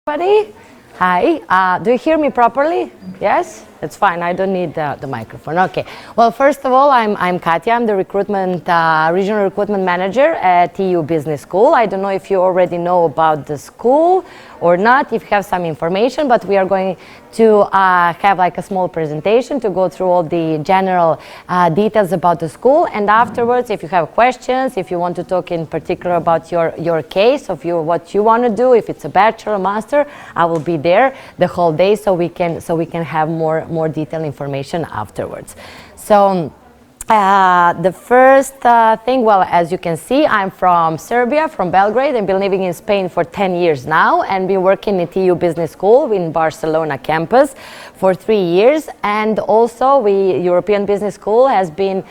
Everybody, hi. Do you hear me properly? Yes? It's fine. I don't need the microphone. Okay. Well, first of all, I'm Katya. I'm the regional recruitment manager at TU Business School. I don't know if you already know about the school or not, if you have some information, but we are going to have like a small presentation to go through all the general details about the school. And afterwards, if you have questions, if you want to talk in particular about your case, of what you want to do, if it's a bachelor, master, I will be there the whole day so we can have more detailed information afterwards. So the first thing, well, as you can see, I'm from Serbia, from Belgrade. I've been living in Spain for 10 years now and been working at TU Business School in Barcelona campus for 3 years. And also, European Business School has been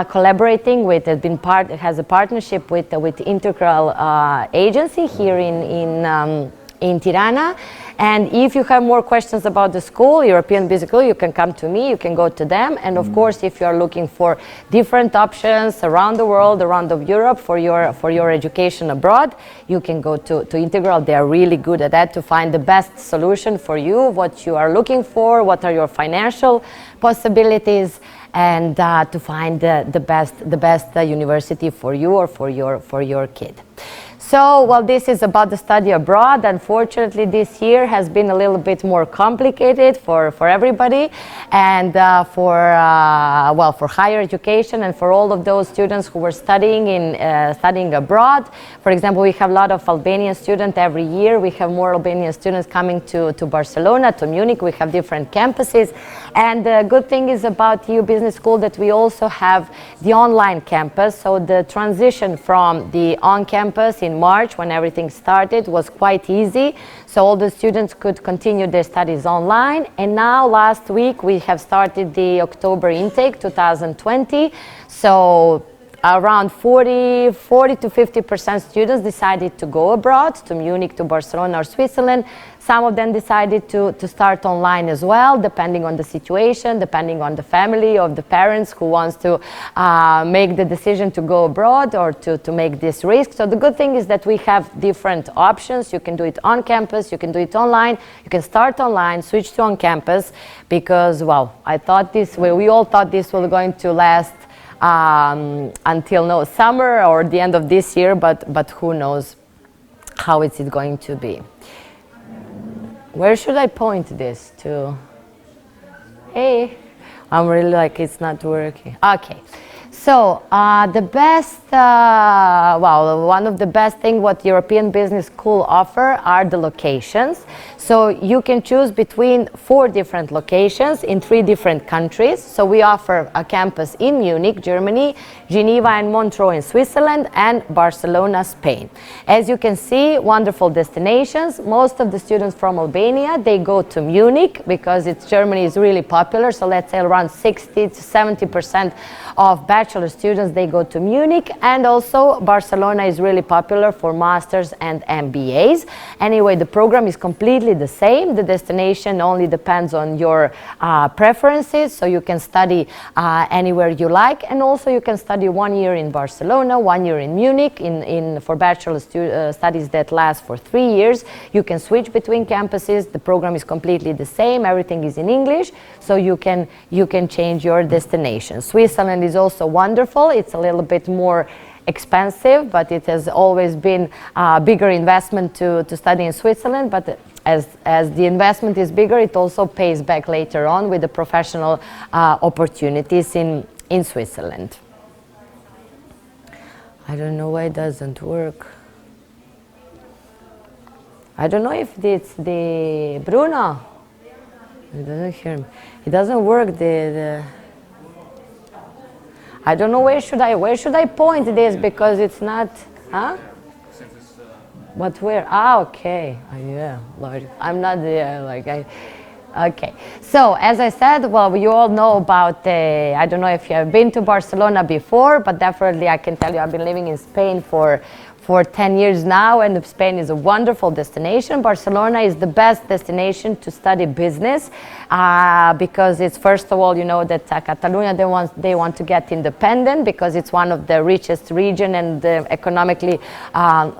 collaborating with, has a partnership with Integral Agency here in Tirana. And if you have more questions about the school, European Business School, you can come to me, you can go to them. And of course, if you are looking for different options around the world, around of Europe for your education abroad, you can go to Integral. They are really good at that, to find the best solution for you, what you are looking for, what are your financial possibilities, and to find the best university for you or for your kid. So, well, this is about the study abroad. Unfortunately, this year has been a little bit more complicated for everybody, and for higher education and for all of those students who were studying abroad. For example, we have a lot of Albanian students every year. We have more Albanian students coming to Barcelona, to Munich. We have different campuses. And the good thing is about TU Business School that we also have the online campus. So the transition from the on-campus in March, when everything started, was quite easy. So all the students could continue their studies online. And now last week we have started the October intake 2020. So around 40 to 50% students decided to go abroad, to Munich, to Barcelona or Switzerland. Some of them decided to start online as well, depending on the situation, depending on the family of the parents who wants to make the decision to go abroad or to make this risk. So the good thing is that we have different options. You can do it on campus, you can do it online, you can start online, switch to on campus, because, well, we all thought this was going to last until summer or the end of this year, but who knows how it's going to be. Where should I point this to? Hey, I'm really like it's not working. Okay, so the best, one of the best things what European Business School offer are the locations. So you can choose between 4 different locations in 3 different countries. So we offer a campus in Munich, Germany, Geneva and Montreal in Switzerland, and Barcelona, Spain. As you can see, wonderful destinations. Most of the students from Albania, they go to Munich because Germany is really popular. So let's say around 60 to 70% of bachelor students, they go to Munich. And also Barcelona is really popular for masters and MBAs. Anyway, the program is completely the same. The destination only depends on your preferences, so you can study anywhere you like, and also you can study 1 year in Barcelona, 1 year in Munich. For bachelor studies that last for 3 years, you can switch between campuses. The program is completely the same. Everything is in English, so you can change your destination. Switzerland is also wonderful. It's a little bit more expensive, but it has always been a bigger investment to study in Switzerland. But as the investment is bigger, it also pays back later on with the professional opportunities in Switzerland. I don't know why it doesn't work. I don't know if it's the Bruno. He doesn't hear me. It doesn't work. I don't know where should I point this, because it's not, huh? But where? Okay. Yeah, Lord, I'm not there. Okay. So as I said, well, you all know about. I don't know if you have been to Barcelona before, but definitely I can tell you I've been living in Spain for for 10 years now, and Spain is a wonderful destination. Barcelona is the best destination to study business because it's, first of all, you know that Catalonia, they want to get independent because it's one of the richest region and the economically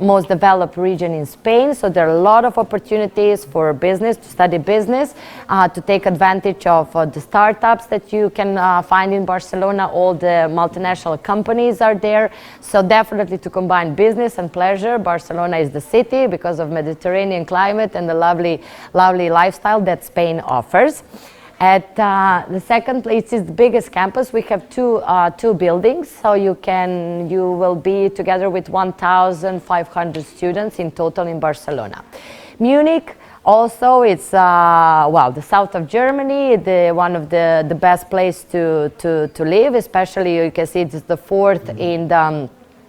most developed region in Spain. So there are a lot of opportunities for business, to study business, to take advantage of the startups that you can find in Barcelona. All the multinational companies are there. So definitely to combine business and pleasure, Barcelona is the city because of Mediterranean climate and the lovely lifestyle that Spain offers. At the second place is the biggest campus. We have two buildings, so you will be together with 1,500 students in total in Barcelona. Munich, also, it's the south of Germany, one of the best place to live. Especially, you can see it's the fourth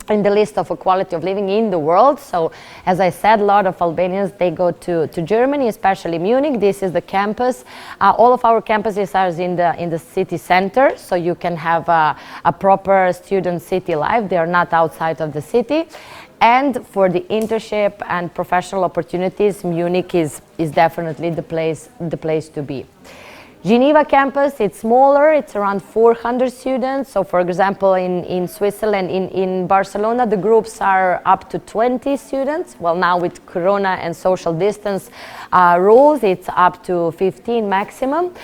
in the list of quality of living in the world. So, as I said, a lot of Albanians, they go to Germany, especially Munich. This is the campus. All of our campuses are in the city center, so you can have a proper student city life. They are not outside of the city. And for the internship and professional opportunities, Munich is definitely the place to be. Geneva campus, it's smaller, it's around 400 students. So for example, in Switzerland, in Barcelona, the groups are up to 20 students. Well, now with Corona and social distance rules, it's up to 15 maximum.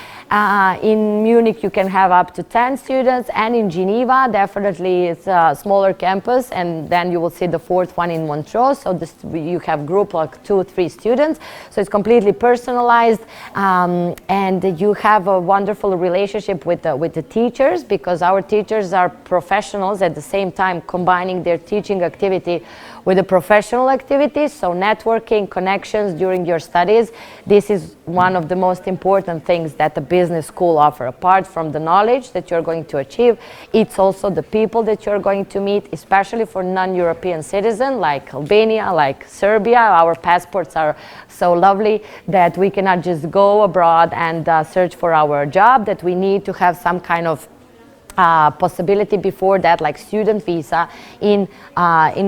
In Munich, you can have up to 10 students, and in Geneva, definitely it's a smaller campus, and then you will see the fourth one in Montreal. So you have group like 2-3 students. So it's completely personalized, and you have a wonderful relationship with the teachers, because our teachers are professionals at the same time, combining their teaching activity with the professional activities. So networking, connections during your studies, this is one of the most important things that the business school offer. Apart from the knowledge that you're going to achieve, it's also the people that you're going to meet, especially for non-European citizens like Albania, like Serbia. Our passports are so lovely that we cannot just go abroad and search for our job, that we need to have some kind of possibility before that, like student visa, in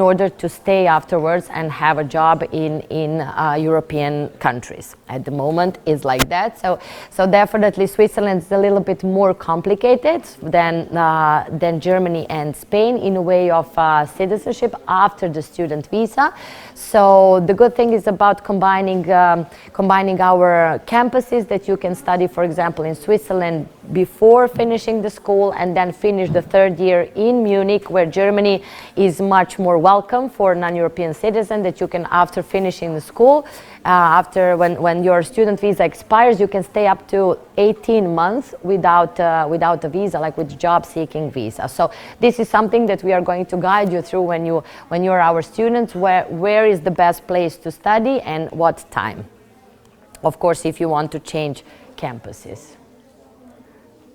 order to stay afterwards and have a job in European countries. At the moment, it's like that. So definitely Switzerland is a little bit more complicated than Germany and Spain in a way of citizenship after the student visa. So the good thing is about combining our campuses, that you can study, for example, in Switzerland before finishing the school, and then finish the third year in Munich, where Germany is much more welcome for non-European citizens, that you can, after finishing the school, when your student visa expires, you can stay up to 18 months without a visa, like with job-seeking visa. So this is something that we are going to guide you through when you're our students, where is the best place to study and what time. Of course, if you want to change campuses.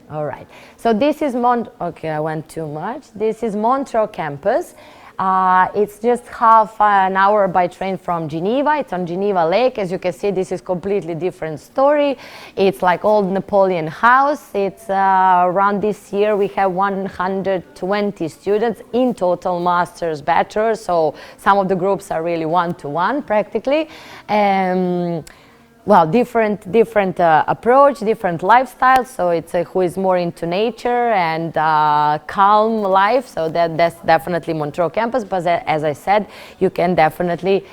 All right, so this is okay, I went too much. This is Montreal campus. It's just half an hour by train from Geneva. It's on Geneva Lake. As you can see, this is completely different story. It's like old Napoleon house. It's around this year we have 120 students in total, masters, bachelors. So some of the groups are really one-to-one practically. Well, different approach, different lifestyle. So it's who is more into nature and calm life. So that's definitely Montreal campus. But as I said, you can definitely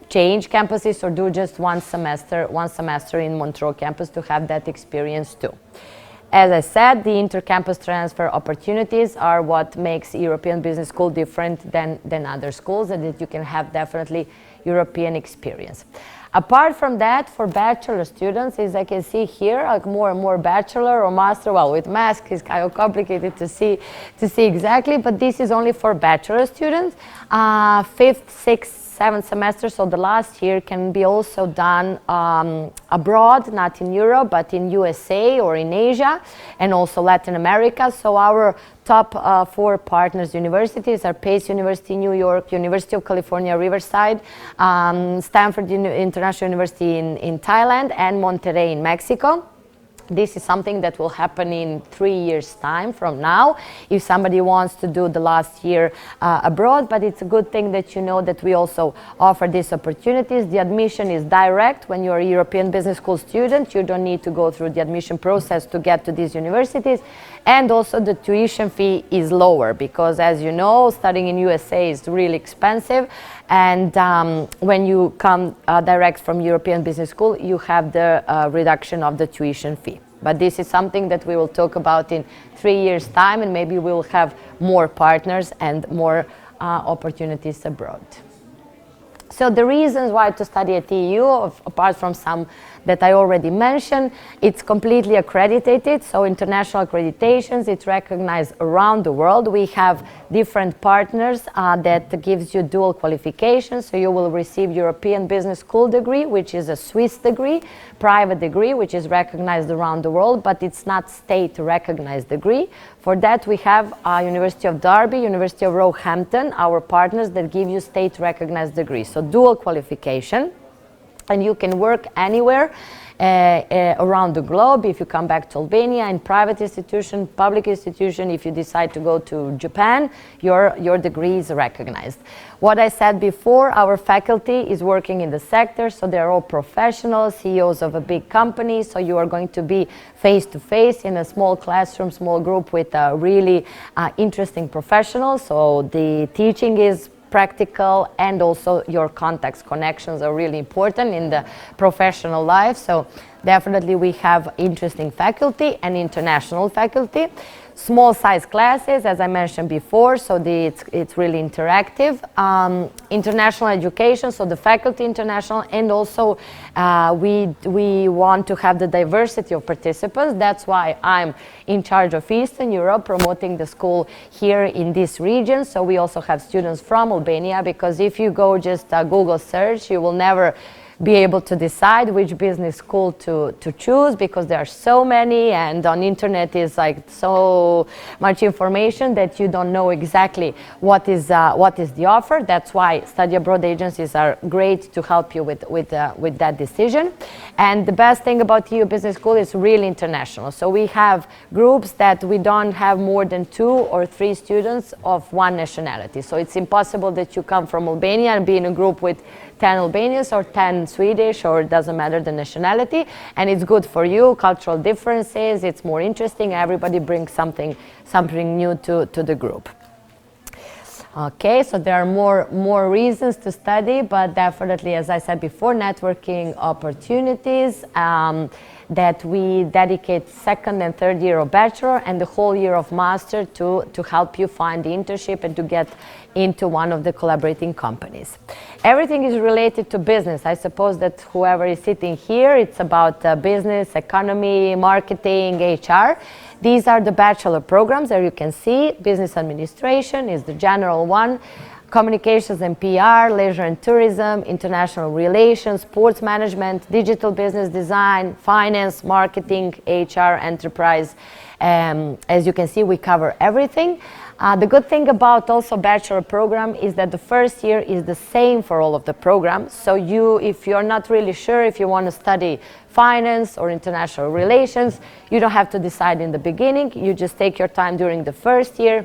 change campuses or do just one semester in Montreal campus to have that experience too. As I said, the inter-campus transfer opportunities are what makes European Business School different than other schools, and that you can have definitely European experience. Apart from that, for bachelor students, as I can see here, like more and more bachelor or master, well, with mask it's kind of complicated to see exactly, but this is only for bachelor students. 5th, 6th, 7th semester, so the last year can be also done abroad, not in Europe, but in USA or in Asia, and also Latin America. So our top 4 partners universities are Pace University, New York, University of California, Riverside, Stanford International University in Thailand, and Monterrey in Mexico. This is something that will happen in 3 years' time from now if somebody wants to do the last year abroad, but it's a good thing that you know that we also offer these opportunities. The admission is direct. When you're a European Business School student, you don't need to go through the admission process to get to these universities, and also the tuition fee is lower because, as you know, studying in USA is really expensive, and when you come direct from European Business School, you have the reduction of the tuition fee. But this is something that we will talk about in 3 years' time, and maybe we will have more partners and more opportunities abroad. So the reasons why to study at TU, apart from some that I already mentioned, it's completely accredited, so international accreditations, it's recognized around the world. We have different partners that gives you dual qualifications, so you will receive European Business School degree, which is a Swiss degree, private degree, which is recognized around the world, but it's not state recognized degree. For that we have University of Derby, University of Roehampton, our partners that give you state recognized degrees, so dual qualification. And you can work anywhere around the globe. If you come back to Albania, in private institution, public institution, if you decide to go to Japan, your degree is recognized. What I said before, our faculty is working in the sector, so they're all professionals, CEOs of a big company, so you are going to be face-to-face in a small classroom, small group with really interesting professionals, so the teaching is practical, and also your contacts, connections are really important in the professional life. So definitely we have interesting faculty and international faculty. Small size classes, as I mentioned before, so it's really interactive. International education, so the faculty international, and also we want to have the diversity of participants. That's why I'm in charge of Eastern Europe, promoting the school here in this region. So we also have students from Albania, because if you go just Google search, you will never be able to decide which business school to choose, because there are so many, and on internet is like so much information that you don't know exactly what is the offer. That's why study abroad agencies are great to help you with that decision. And the best thing about EU Business School is really international. So we have groups that we don't have more than 2 or 3 students of one nationality. So it's impossible that you come from Albania and be in a group with 10 Albanians or 10 Swedish, or it doesn't matter the nationality, and it's good for you, cultural differences, it's more interesting, everybody brings something new to the group. Okay, so there are more reasons to study, but definitely, as I said before, networking opportunities, that we dedicate second and third year of bachelor and the whole year of master to help you find the internship and to get into one of the collaborating companies. Everything is related to business. I suppose that whoever is sitting here, it's about business, economy, marketing, HR. These are the bachelor programs. There you can see business administration is the general one. Communications and PR, leisure and tourism, international relations, sports management, digital business design, finance, marketing, HR, enterprise. As you can see, we cover everything. The good thing about also bachelor program is that the first year is the same for all of the programs. So if you're not really sure if you want to study finance or international relations, you don't have to decide in the beginning. You just take your time during the first year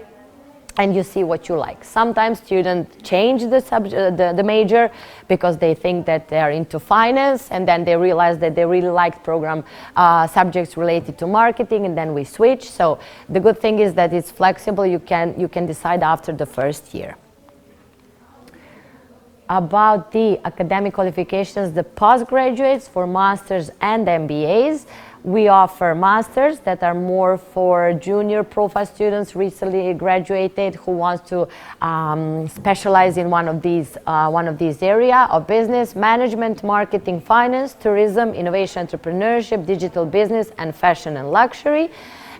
and you see what you like. Sometimes students change the major because they think that they are into finance, and then they realize that they really like program subjects related to marketing, and then we switch. So the good thing is that it's flexible. You can decide after the first year. About the academic qualifications, the postgraduates for masters and MBAs. We offer masters that are more for junior profile students recently graduated who want to specialize in one of these areas of business, management, marketing, finance, tourism, innovation, entrepreneurship, digital business, and fashion and luxury.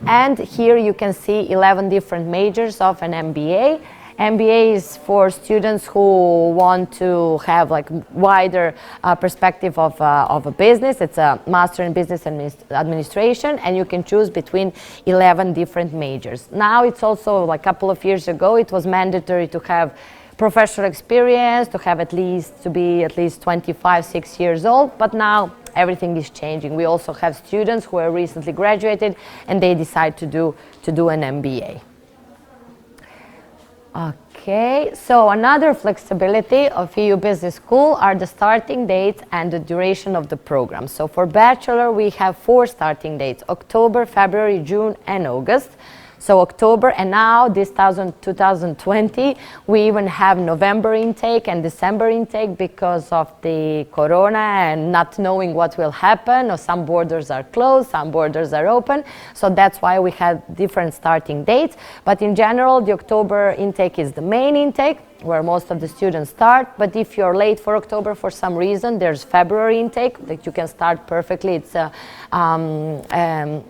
And here you can see 11 different majors of an MBA. MBA is for students who want to have like wider perspective of a business. It's a master in business administration, and you can choose between 11 different majors. Now it's also, like a couple of years ago, it was mandatory to have professional experience, to be at least 25, 6 years old, but now everything is changing. We also have students who are recently graduated and they decide to do an MBA. Okay, so another flexibility of EU Business School are the starting dates and the duration of the program. So for bachelor, we have 4 starting dates: October, February, June, and August. So October, and now this 2020, we even have November intake and December intake because of the corona and not knowing what will happen, or some borders are closed, some borders are open. So that's why we had different starting dates. But in general, the October intake is the main intake, where most of the students start. But if you're late for October for some reason, there's February intake that you can start perfectly. It's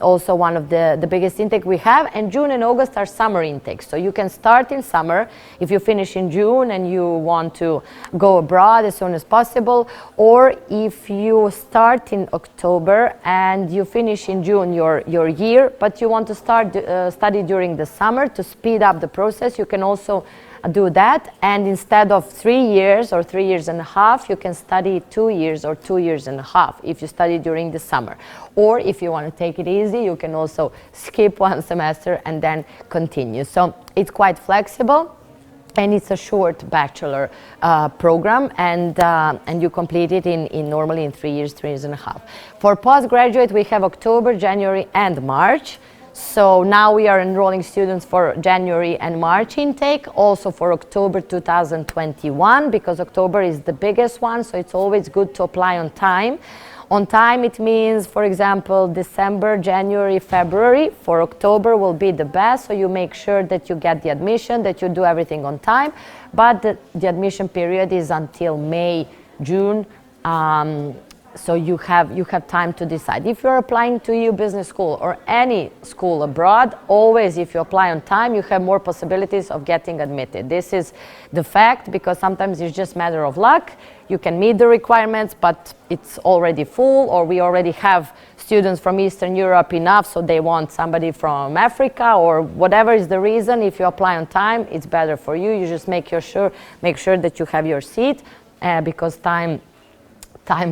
also one of the biggest intake we have. And June and August are summer intakes. So you can start in summer if you finish in June and you want to go abroad as soon as possible, or if you start in October and you finish in June your year, but you want to start study during the summer to speed up the process, you can also do that, and instead of 3 years or 3 years and a half, you can study 2 years or 2 years and a half if you study during the summer. Or if you want to take it easy, you can also skip 1 semester and then continue. So it's quite flexible, and it's a short bachelor program, and you complete it normally in 3 years, 3 years and a half. For postgraduate, we have October, January, and March. So now we are enrolling students for January and March intake, also for October 2021, because October is the biggest one, so it's always good to apply on time. On time, it means, for example, December, January, February. For October will be the best, so you make sure that you get the admission, that you do everything on time, but the admission period is until May, June. So you have time to decide. If you're applying to EU Business School or any school abroad, always if you apply on time, you have more possibilities of getting admitted. This is the fact, because sometimes it's just a matter of luck. You can meet the requirements, but it's already full, or we already have students from Eastern Europe enough, so they want somebody from Africa, or whatever is the reason. If you apply on time, it's better for you. You just make sure that you have your seat, because time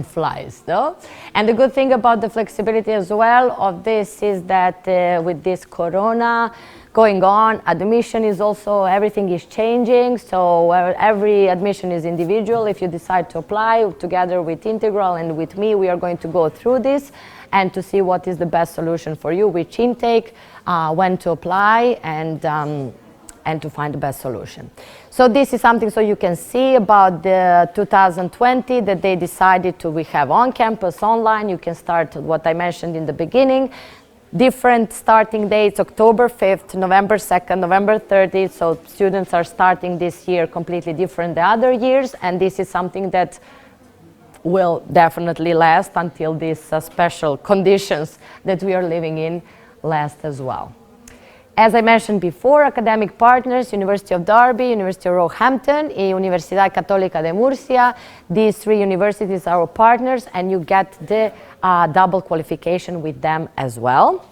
flies, no? And the good thing about the flexibility as well of this is that with this corona going on, admission is also, everything is changing, so every admission is individual. If you decide to apply together with Integral and with me, we are going to go through this and to see what is the best solution for you, which intake, when to apply, and to find the best solution. So this is something so you can see about the 2020 that they decided to, we have on campus, online, you can start what I mentioned in the beginning, different starting dates, October 5th, November 2nd, November 30th, so students are starting this year completely different than other years, and this is something that will definitely last until these special conditions that we are living in last as well. As I mentioned before, academic partners, University of Derby, University of Roehampton, and Universidad Católica de Murcia. These 3 universities are our partners, and you get the double qualification with them as well.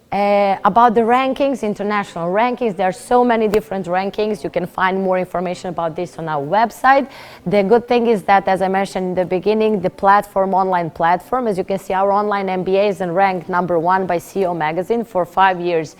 About the rankings, international rankings, there are so many different rankings. You can find more information about this on our website. The good thing is that, as I mentioned in the beginning, the platform, online platform, as you can see, our online MBA is ranked #1 by CEO magazine for 5 years,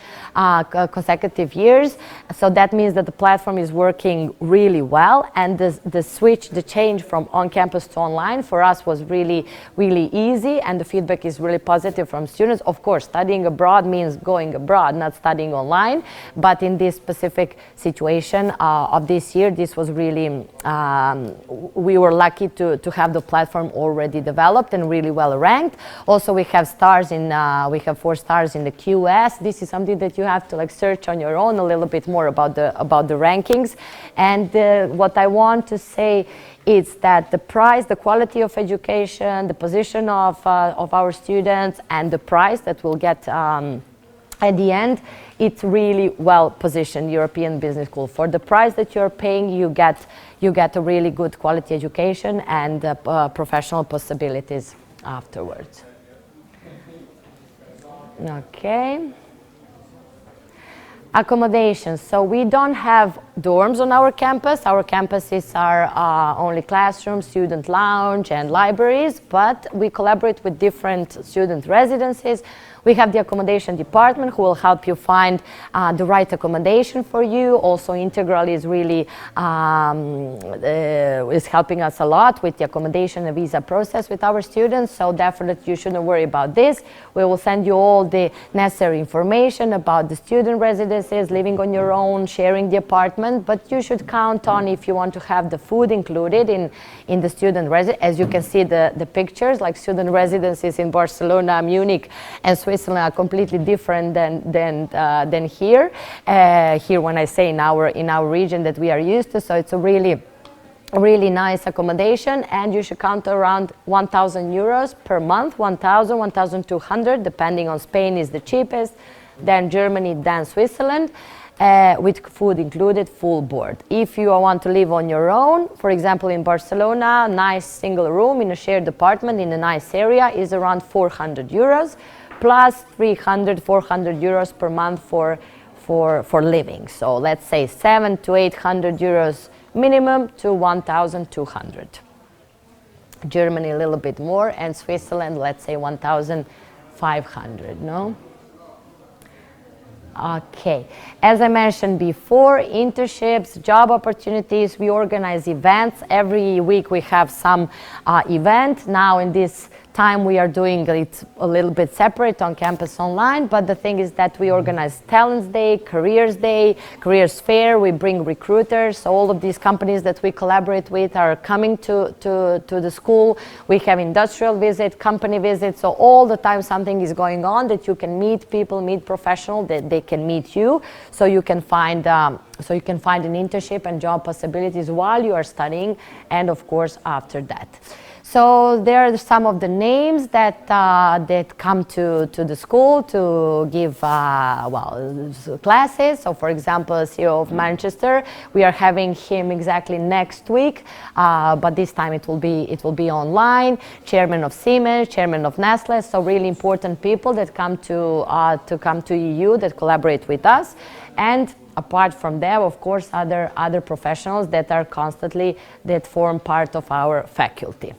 consecutive years. So that means that the platform is working really well, and the change from on-campus to online for us was really, really easy, and the feedback is really positive from students. Of course, studying abroad means going abroad, not studying online, but in this specific situation of this year, this was really, we were lucky to have the platform already developed and really well ranked. Also, we have stars in, we have 4 stars in the QS. This is something that you have to search on your own a little bit more about the rankings. And what I want to say is that the price, the quality of education, the position of our students, and the price that we'll get at the end, it's really well positioned European Business School. For the price that you're paying, you get a really good quality education and professional possibilities afterwards. Okay. Accommodations. So we don't have dorms on our campus. Our campuses are only classrooms, student lounge, and libraries, but we collaborate with different student residences. We have the accommodation department who will help you find the right accommodation for you. Also, Integral is really is helping us a lot with the accommodation and visa process with our students. So definitely you shouldn't worry about this. We will send you all the necessary information about the student residences, living on your own, sharing the apartment. But you should count on if you want to have the food included in the student residence. As you can see the pictures, like student residences in Barcelona, Munich, and Switzerland are completely different than here. Here, when I say in our region that we are used to, so it's a really nice accommodation, and you should count around 1,000 euros per month, 1,000, 1,200, depending on Spain is the cheapest, then Germany, then Switzerland. With food included, full board. If you want to live on your own, for example, in Barcelona, nice single room in a shared apartment in a nice area is around 400 euros, plus 300, 400 euros per month for living. So let's say 700 to 800 euros minimum to 1,200. Germany a little bit more, and Switzerland, let's say 1,500, no? Okay, as I mentioned before, internships, job opportunities, we organize events. Every week we have some event. Now in this time we are doing it a little bit separate on campus online, but the thing is that we organize Talents Day, Careers Fair, we bring recruiters. So all of these companies that we collaborate with are coming to the school. We have industrial visit, company visits, so all the time something is going on that you can meet people, meet professionals, that they can meet you, so you can find an internship and job possibilities while you are studying, and of course after that. So there are some of the names that come to the school to give classes. So for example, CEO of Manchester, we are having him exactly next week, but this time it will be online. Chairman of Siemens, chairman of Nestle, so really important people that come to EU, that collaborate with us. And apart from them, of course, other professionals that are that form part of our faculty.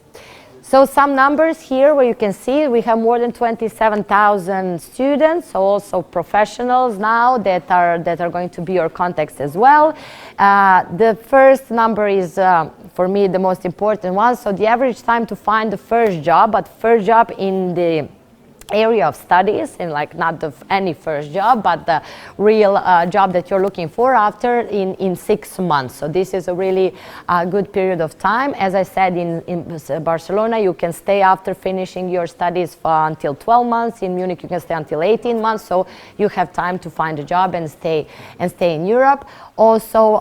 So some numbers here where you can see we have more than 27,000 students, so also professionals now that are going to be your contacts as well. The first number is for me the most important one. So the average time to find the first job, but first job in the area of studies, and like not any first job, but the real job that you're looking for after in 6 months. So this is a really good period of time. As I said, in Barcelona you can stay after finishing your studies for until 12 months. In Munich you can stay until 18 months, so you have time to find a job and stay in Europe. Also,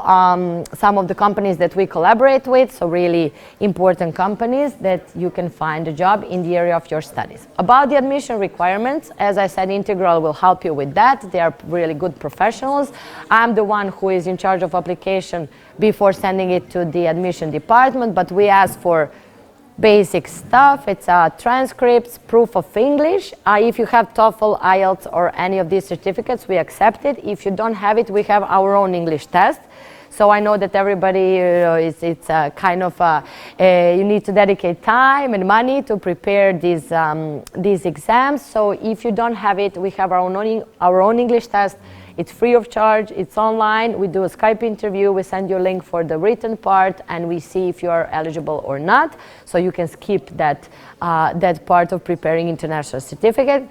some of the companies that we collaborate with, so really important companies that you can find a job in the area of your studies. About the admission requirements, as I said, Integral will help you with that. They are really good professionals. I'm the one who is in charge of application before sending it to the admission department, but we ask for basic stuff. It's transcripts, proof of English. If you have TOEFL, IELTS, or any of these certificates, we accept it. If you don't have it, we have our own English test. So I know that everybody, it's kind of, you need to dedicate time and money to prepare these exams. So if you don't have it, we have our own English test. It's free of charge, it's online, we do a Skype interview, we send you a link for the written part, and we see if you are eligible or not. So you can skip that part of preparing international certificate.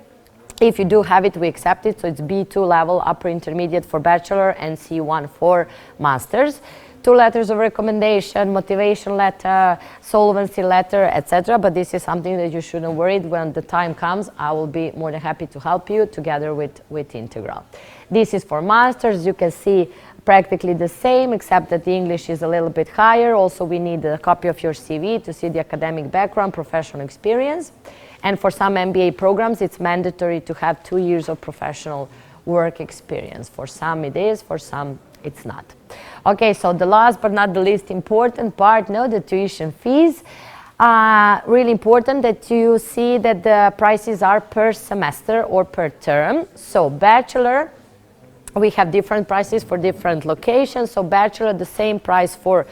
If you do have it, we accept it, so it's B2 level, upper intermediate for bachelor, and C1 for masters. 2 letters of recommendation, motivation letter, solvency letter, etc. But this is something that you shouldn't worry. When the time comes, I will be more than happy to help you together with Integral. This is for masters. You can see practically the same, except that the English is a little bit higher. Also, we need a copy of your CV to see the academic background, professional experience. And for some MBA programs, it's mandatory to have 2 years of professional work experience. For some it is, for some it's not. Okay, so the last but not the least important part, the tuition fees. Really important that you see that the prices are per semester or per term. So bachelor, We have different prices for different locations. So bachelor, the same price for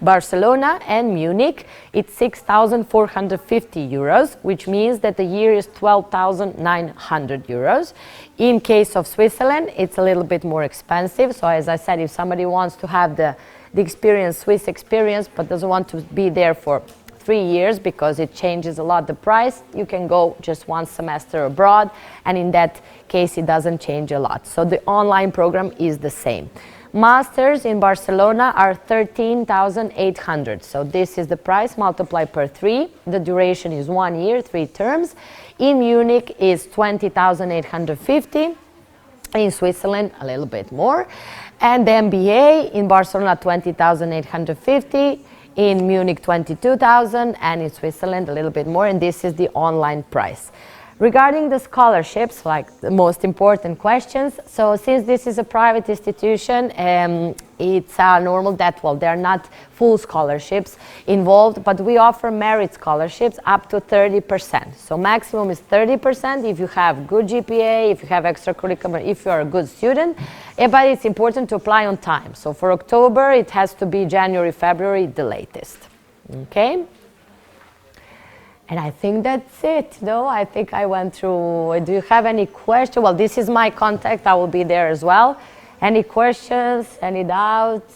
Barcelona and Munich, it's 6,450 euros, which means that the year is 12,900 euros. In case of Switzerland, it's a little bit more expensive. So as I said, if somebody wants to have the experience, Swiss experience, but doesn't want to be there for 3 years because it changes a lot the price, you can go just one semester abroad, and in that case it doesn't change a lot. So the online program is the same. Masters in Barcelona are 13,800. So this is the price multiplied per 3. The duration is 1 year, 3 terms. In Munich is 20,850. In Switzerland, a little bit more. And the MBA in Barcelona, 20,850. In Munich, 22,000. And in Switzerland, a little bit more. And this is the online price. Regarding the scholarships, like the most important questions, so since this is a private institution, it's normal that, well, there are not full scholarships involved, but we offer merit scholarships up to 30%. So maximum is 30% if you have good GPA, if you have extracurricular, if you are a good student, but it's important to apply on time. So for October, it has to be January, February, the latest. Okay? And I think that's it, no? I think I went through. Do you have any questions? Well, this is my contact. I will be there as well. Any questions? Any doubts?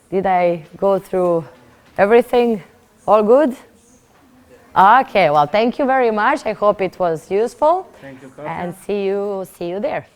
Did I go through everything? All good? Okay, well, thank you very much. I hope it was useful. Thank you, Katja. And see you there.